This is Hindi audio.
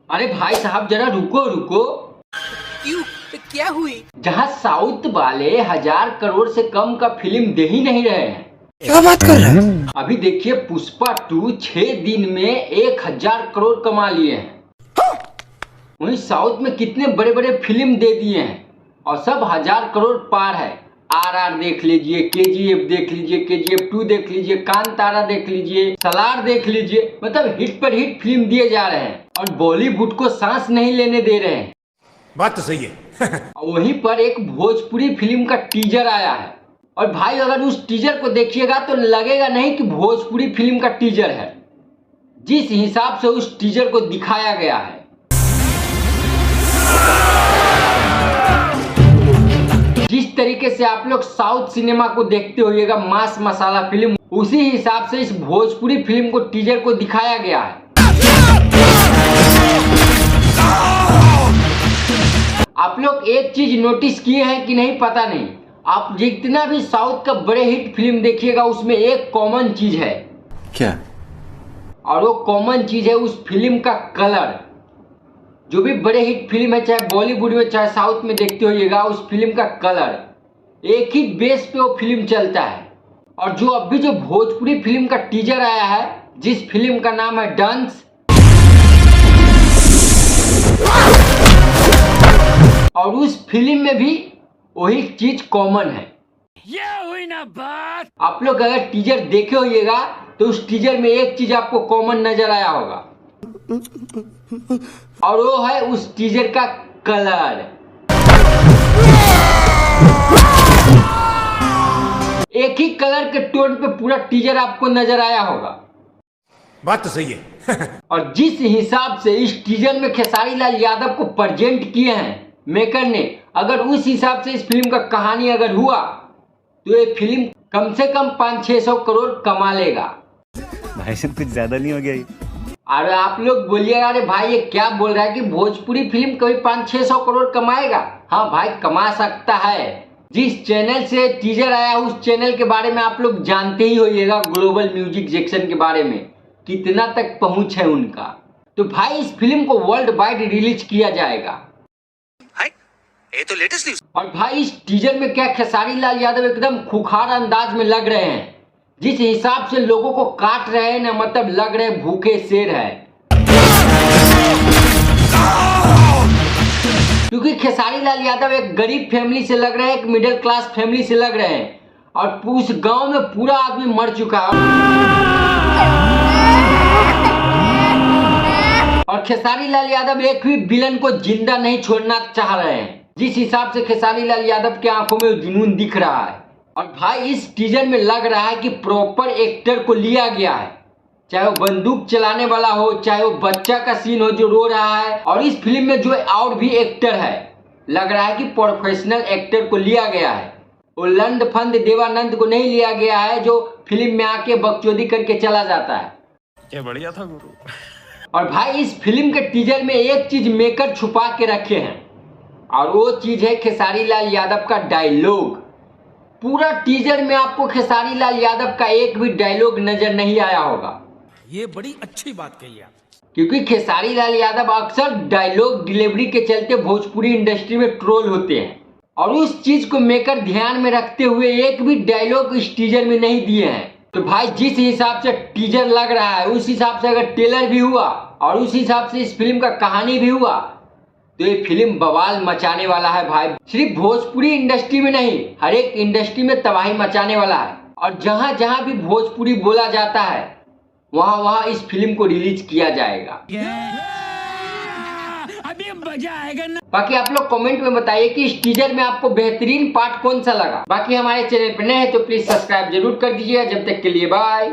अरे भाई साहब जरा रुको रुको। क्यों, क्या हुई? जहाँ साउथ वाले 1000 करोड़ से कम का फिल्म दे ही नहीं रहे हैं। क्या बात कर रहे हैं? अभी देखिए पुष्पा 2 6 दिन में 1000 करोड़ कमा लिए हैं। वहीं साउथ में कितने बड़े बड़े फिल्म दे दिए हैं और सब 1000 करोड़ पार है। RR देख लीजिए, KGF देख लीजिए, KGF 2 देख लीजिए, कांतारा देख लीजिए, सलार देख लीजिए, मतलब हिट पर हिट फिल्म दिए जा रहे हैं और बॉलीवुड को सांस नहीं लेने दे रहे हैं। बात तो सही है। वहीं पर एक भोजपुरी फिल्म का टीजर आया है और भाई अगर उस टीजर को देखिएगा तो लगेगा नहीं कि भोजपुरी फिल्म का टीजर है। जिस हिसाब से उस टीजर को दिखाया गया है, जिस तरीके से आप लोग साउथ सिनेमा को देखते होइएगा मास मसाला फिल्म, उसी हिसाब से इस भोजपुरी फिल्म को टीजर को दिखाया गया है। आप लोग एक चीज नोटिस किए हैं कि नहीं पता नहीं, आप जितना भी साउथ का बड़े हिट फिल्म देखिएगा उसमें एक कॉमन चीज है। क्या? और वो कॉमन चीज है उस फिल्म का कलर। जो भी बड़े हिट फिल्म है, चाहे बॉलीवुड में चाहे साउथ में देखते होइएगा, उस फिल्म का कलर एक ही बेस पे वो फिल्म चलता है। और जो अभी जो भोजपुरी फिल्म का टीजर आया है, जिस फिल्म का नाम है डांस, और उस फिल्म में भी वही चीज कॉमन है। ये हुई ना बात। आप लोग अगर टीजर देखे होइएगा तो उस टीजर में एक चीज आपको कॉमन नजर आया होगा और वो है उस टीजर का कलर। एक ही कलर के टोन पे पूरा टीजर आपको नजर आया होगा। बात तो सही है। और जिस हिसाब से इस टीजर में खेसारी लाल यादव को प्रेजेंट किए हैं मेकर ने, अगर उस हिसाब से इस फिल्म का कहानी अगर हुआ तो ये फिल्म कम से कम 500-600 करोड़ कमा लेगा। भाई साहब कुछ ज्यादा नहीं हो गया ये? अरे आप लोग बोलिएगा अरे भाई ये क्या बोल रहा है कि भोजपुरी फिल्म कभी 500-600 करोड़ कमाएगा? हाँ भाई कमा सकता है। जिस चैनल से टीजर आया उस चैनल के बारे में आप लोग जानते ही होइएगा, ग्लोबल म्यूजिक जंक्शन के बारे में कितना तक पहुंच है उनका। तो भाई इस फिल्म को वर्ल्ड वाइड रिलीज किया जाएगा। ये तो लेटेस्ट न्यूज़। और भाई इस टीजर में क्या खेसारी लाल यादव एकदम खुखार अंदाज में लग रहे हैं। जिस हिसाब से लोगों को काट रहे हैं ना, मतलब लग रहे भूखे शेर है। क्योंकि खेसारी लाल यादव एक गरीब फैमिली से लग रहे हैं, एक मिडिल क्लास फैमिली से लग रहे हैं और उस गांव में पूरा आदमी मर चुका है और खेसारी लाल यादव एक भी विलन को जिंदा नहीं छोड़ना चाह रहे हैं। जिस हिसाब से खेसारी लाल यादव के आंखों में जुनून दिख रहा है। और भाई इस टीजर में लग रहा है कि प्रॉपर एक्टर को लिया गया है, चाहे वो बंदूक चलाने वाला हो, चाहे वो बच्चा का सीन हो जो रो रहा है। और इस फिल्म में जो और भी एक्टर है, लग रहा है कि प्रोफेशनल एक्टर को लिया गया है। वो लंड फंद देवानंद को नहीं लिया गया है जो फिल्म में आके बकचोदी करके चला जाता है। क्या बढ़िया था गुरु। और भाई इस फिल्म के टीजर में एक चीज मेकर छुपा के रखे हैं और वो चीज है खेसारी लाल यादव का डायलॉग। पूरा टीजर में आपको खेसारी लाल यादव का एक भी डायलॉग नजर नहीं आया होगा। ये बड़ी अच्छी बात कही आप। क्योंकि खेसारी लाल यादव अक्सर डायलॉग डिलीवरी के चलते भोजपुरी इंडस्ट्री में ट्रोल होते हैं और उस चीज को मेकर ध्यान में रखते हुए एक भी डायलॉग इस टीजर में नहीं दिए हैं। तो भाई जिस हिसाब से टीजर लग रहा है उस हिसाब से अगर ट्रेलर भी हुआ और उस हिसाब से इस फिल्म का कहानी भी हुआ तो ये फिल्म बवाल मचाने वाला है भाई। सिर्फ भोजपुरी इंडस्ट्री में नहीं, हर एक इंडस्ट्री में तबाही मचाने वाला है। और जहां जहां भी भोजपुरी बोला जाता है वहां वहां इस फिल्म को रिलीज किया जाएगा। अभी मजा आएगा ना। बाकी आप लोग कमेंट में बताइए कि इस टीजर में आपको बेहतरीन पार्ट कौन सा लगा। बाकी हमारे चैनल पर नए हैं तो प्लीज सब्सक्राइब जरूर कर दीजिएगा। जब तक के लिए बाय।